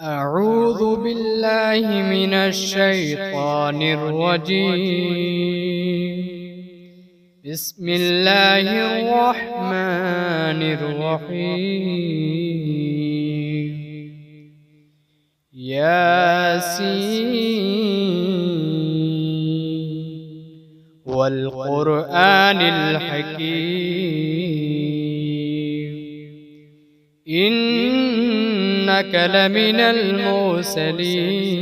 أعوذ بالله من الشيطان الرجيم. بسم الله الرحمن الرحيم. ياسين والقرآن الحكيم إنك لمن المرسلين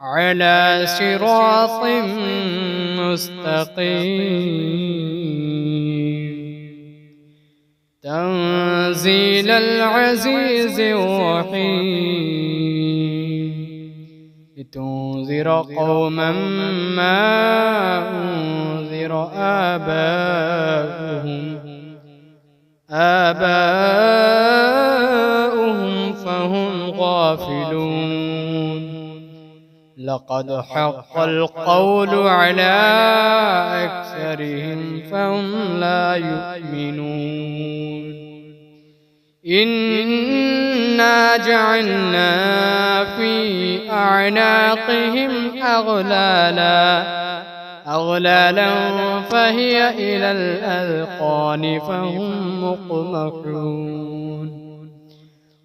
على صراط مستقيم تنزيل العزيز الرحيم لتنذر قوما ما أنذر آباؤهم فهم غافلون. لقد حق القول على أكثرهم فهم لا يؤمنون. إنا جعلنا في أعناقهم أغلالا فهي إلى الأذقان فهم مقمحون.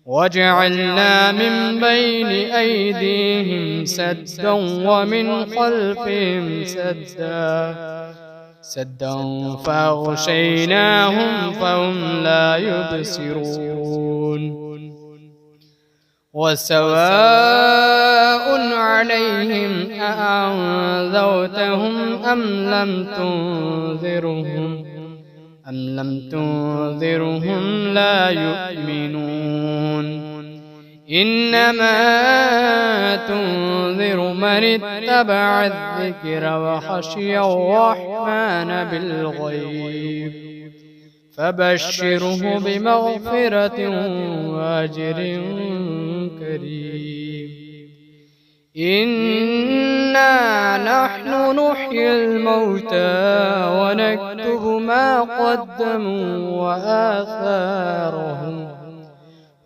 وجعلنا من بين أيديهم سدا ومن خلفهم سدا فأغشيناهم فهم لا يبصرون. وسواء عليهم أأنذرتهم أم لم تنذرهم لا يؤمنون. إنما تنذر من اتبع الذكر وخشي الرحمن بالغيب فبشره بمغفرة وأجر كريم. إنا نحن نحيي الموتى ونكتب ما قدموا وآثارهم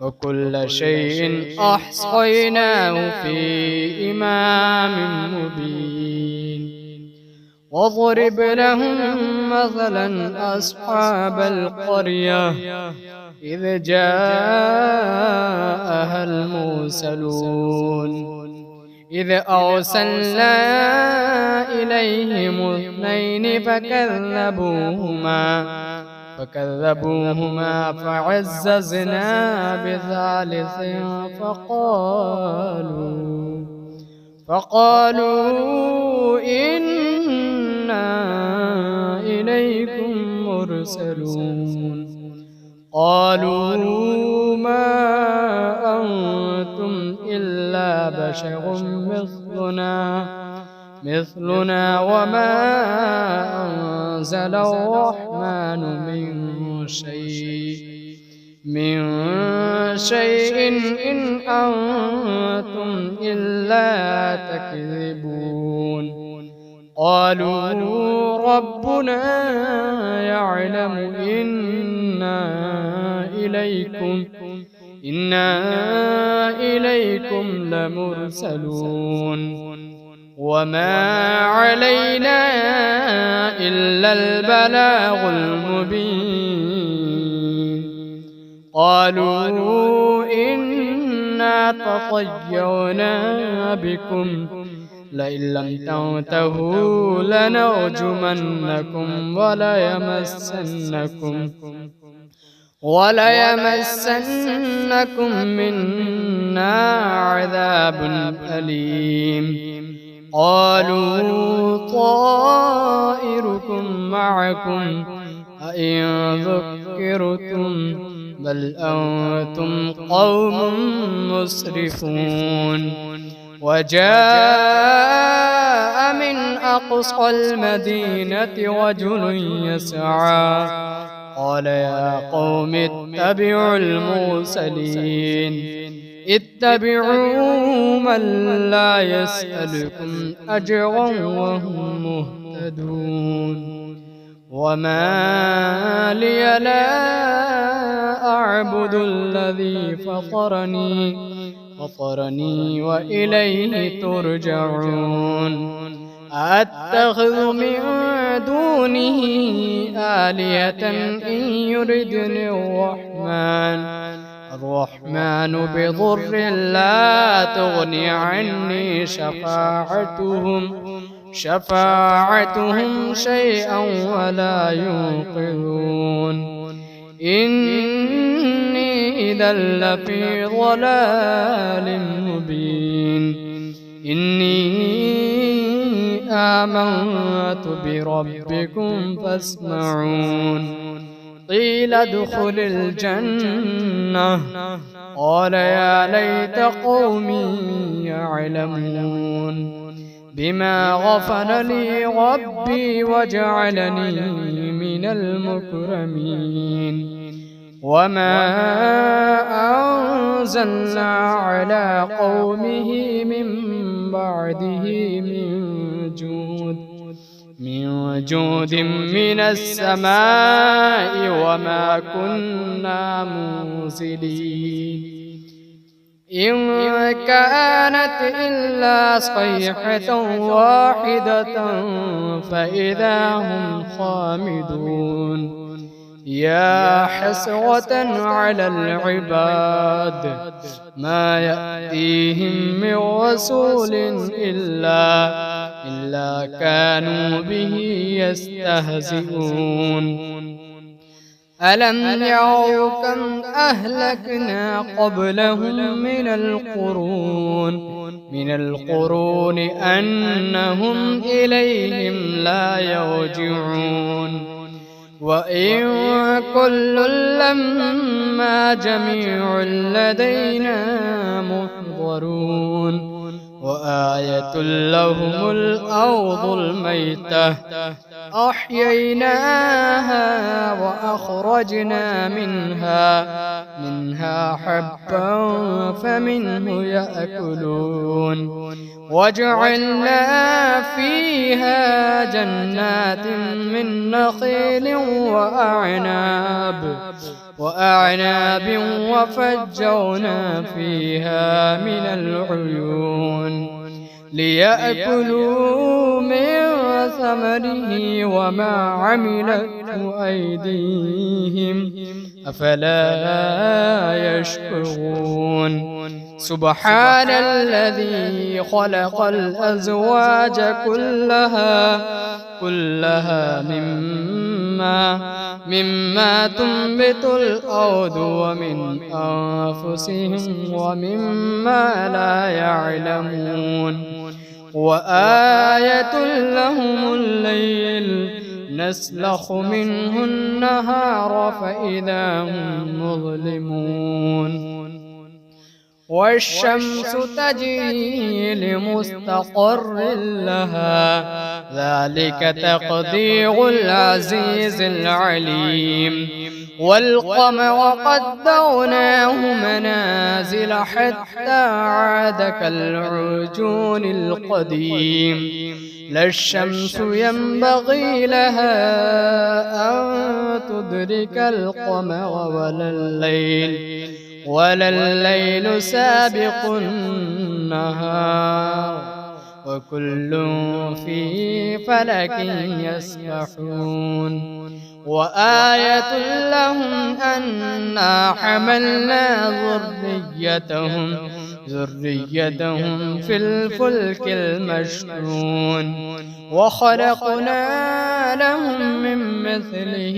وكل شيء أحصيناه في إمام مبين. واضرب لهم مثلا أصحاب القرية إذ جاءها المرسلون إذ أرسلنا إليهم اثنين فكذبوهما فعززنا بثالث فقالوا إنا إليكم مرسلون. قالوا ما أنتم إلا بشر مثلنا وما أنزل الرحمن من شيء إن أنتم إلا تكذبون. قالوا ربنا يعلم إنا إليكم لمرسلون وما علينا إلا البلاغ المبين. قالوا إنا تطيرنا بكم لئن لم تنتهوا لنرجمنكم وليمسنكم منا عذاب أليم. قالوا طائركم معكم أئن ذكرتم بل أنتم قوم مسرفون. وجاء من أقصى المدينة رجل يسعى قال يا قوم اتبعوا المرسلين اتبعوا من لا يسألكم أجرا وهم مهتدون. وما لي لا أعبد الذي فطرني وإليه ترجعون أتخذ من دونه آلهة إن يردني الرحمن بضر لا تغني عني شفاعتهم شيئا ولا ينقذون إني إذا لفي ضلال مبين إني آمنت بربكم فاسمعون قيل ادخل الجنة قال يا ليت قومي يعلمون بما غفر لي ربي وجعلني من المكرمين وما أنزلنا على قومه من بعده من جود من السماء وما كنا منزلين إن كانت إلا صيحة واحدة فإذا هم خامدون يا حسرة على العباد ما يأتيهم من رسول إلا كانوا به يستهزئون ألم يروا كم أهلكنا قبلهم من القرون أنهم إليهم لا يرجعون وإن كل لما جميع لدينا محضرون وآية لهم الأرض الميتة أحييناها وأخرجنا منها حبا فمنه يأكلون وجعلنا فيها جنات من نخيل وأعناب وفجرنا فيها من العيون ليأكلوا من ثمره وما عملته أيديهم أفلا يشكرون سبحان الذي خلق الأزواج كلها مما تنبت الأرض ومن أنفسهم ومما لا يعلمون وآية لهم الليل نسلخ منه النهار فإذا هم مظلمون والشمس تجري لمستقر لها ذلك تقدير العزيز العليم والقمر قدرناه منازل حتى عاد كالعرجون القديم لا الشمس ينبغي لها أن تدرك القمر ولا الليل سابق النهار وكل في فلك يسبحون وآية لهم أنا حملنا ذريتهم في الفلك المشحون وخلقنا لهم من مثله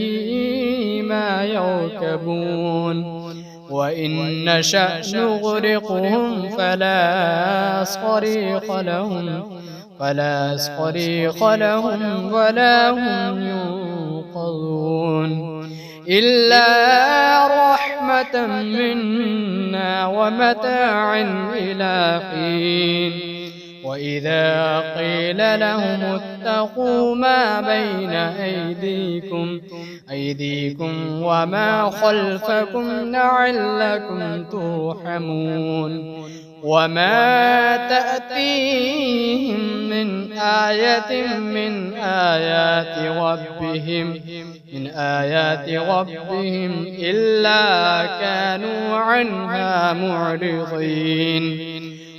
ما يركبون وإن نشأ نغرقهم فلا صريخ لهم ولا هم ينقذون إلا رحمة منا ومتاعا إلى حين وإذا قيل لهم اتقوا ما بين أيديكم وما خلفكم لعلكم ترحمون وما تأتيهم من آية من آيات ربهم إلا كانوا عنها معرضين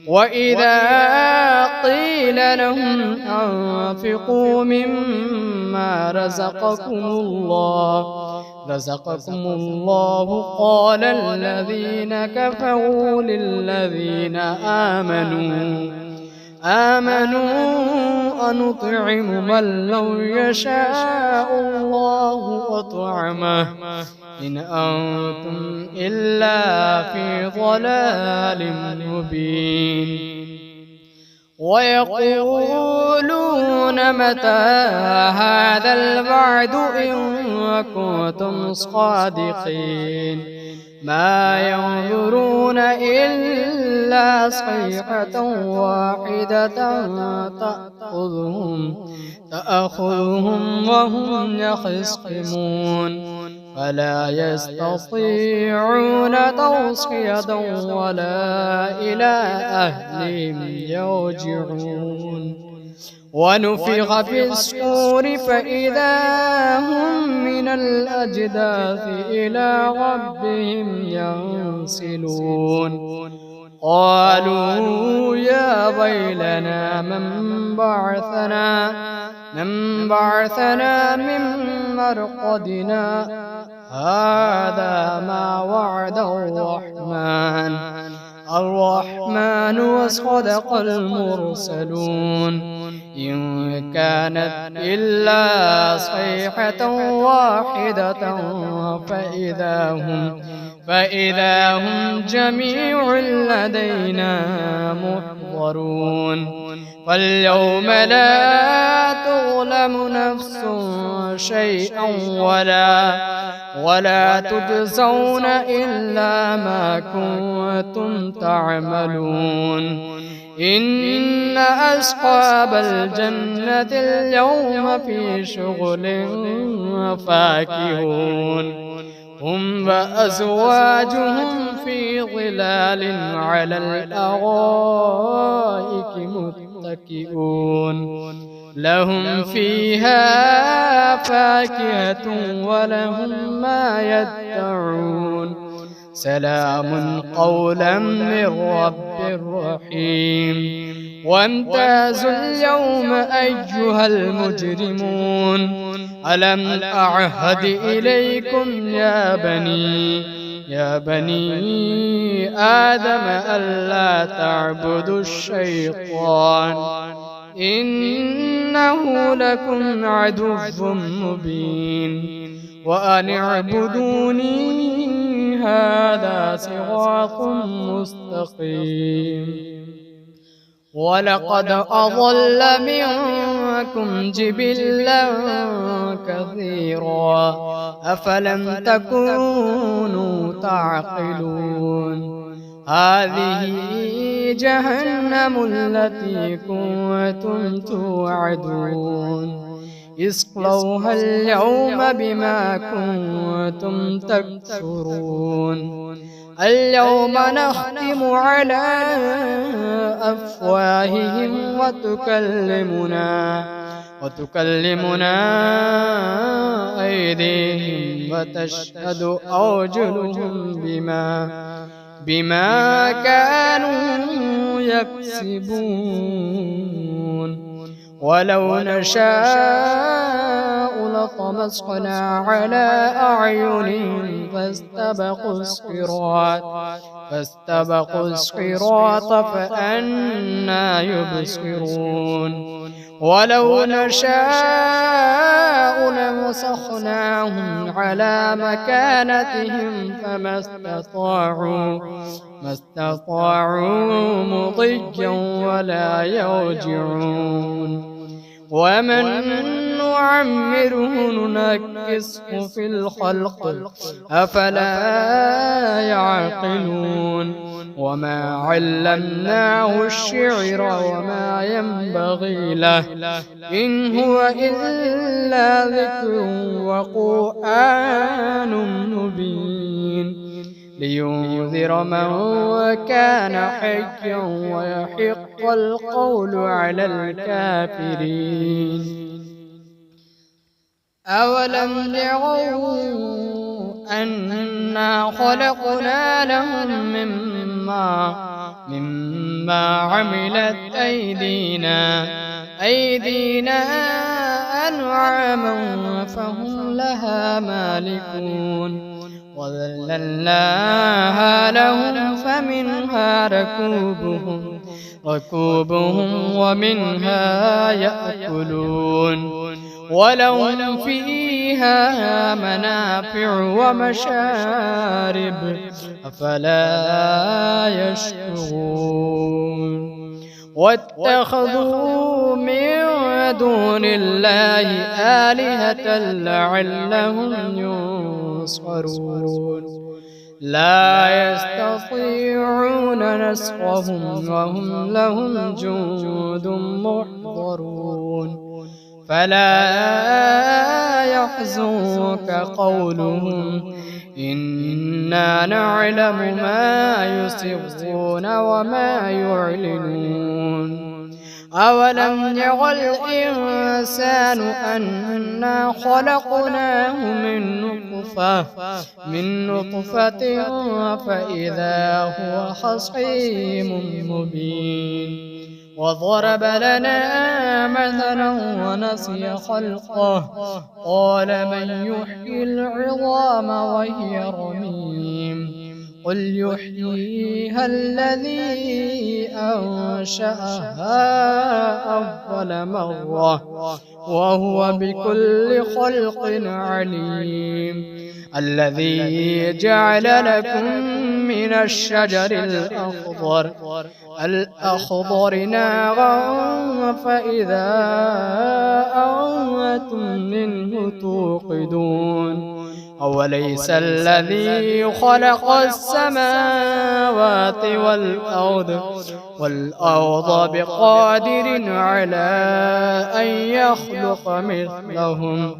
وإذا قيل لهم أنفقوا مما رزقكم الله قال الذين كفروا للذين آمنوا أنطعم من لو يشاء الله أطعمه إن أنتم إلا في ضلال مبين ويقولون متى هذا الوعد إن كنتم صادقين ما ينظرون إلا صيحة واحدة تأخذهم وهم يخصمون فلا يستطيعون توصية ولا إلى أهلهم يرجعون ونفخ في الصور فإذا هم من الأجداث إلى ربهم ينسلون قالوا يا ويلنا من بعثنا من مرقدنا هذا ما وعد الرحمن وصدق المرسلون إن كانت إلا صيحة واحدة فإذا هم جميع لدينا محضرون فاليوم لا تظلم نفس شيئا ولا تجزون إلا ما كنتم تعملون إن أصحاب الجنة اليوم في شغل فاكهون هم وأزواجهم في ظلال على الأرائك متكئون لهم فيها فاكهة ولهم ما يدعون سلام قولا من رب رحيم وامتازوا اليوم أيها المجرمون ألم أعهد إليكم يا بني آدم ألا تعبدوا الشيطان إنه لكم عدو مبين وأن اعبدوني هذا صراط مستقيم ولقد أضل منكم جبلا كثيرا أفلم تكونوا تعقلون هذه جهنم التي كنتم توعدون اصلوها اليوم بما كنتم تكفرون اليوم نختم على أفواههم وتكلمنا أيديهم وتشهد أرجلهم بما كانوا يكسبون ولو نشاء لطمسنا على أعينهم فاستبقوا الصراط فأنى يبصرون ولو نشاء لمسخناهم على مكانتهم فما استطاعوا مضيا ولا يرجعون ومن نعمره ننكسه في الخلق أفلا يعقلون وما علمناه الشعر وما ينبغي له إن هو إلا ذكر وقرآن مبين لينذر من كان حيا ويحق القول على الكافرين أولم يروا أنا خلقنا لهم مما عملت أيدينا أنعاما فهم لها مالكون وذللناها لهم فمنها ركوبهم ومنها يأكلون ولهم فيها منافع ومشارب أفلا يشكرون واتخذوا من دون الله آلهة لعلهم ينصرون لا يستطيعون نصرهم وهم لهم جند محضرون فلا يحزنك قولهم إنا نعلم ما يسرون وما يعلنون أولم ير الإنسان أنا خلقناه من نطفة فإذا هو خصيم مبين وضرب لنا مثلا ونسي خلقه قال من يحيي العظام وهي رميم قل يحييها الذي أنشأها أول مرة وهو بكل خلق عليم الذي جعل لكم من الشجر الأخضر نارا فإذا أنتم منه توقدون أوليس الذي خلق السماوات والأرض بقادر على أن يخلق مثلهم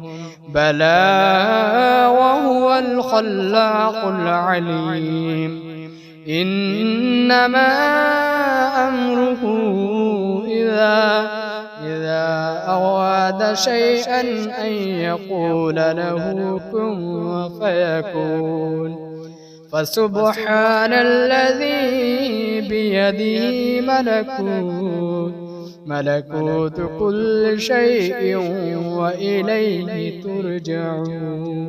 بلى وهو الخلاق العليم إنما أمره إذا أراد شيئا أن يقول له كن فيكون فسبحان الذي بيده ملكوت كل شيء وإليه ترجعون.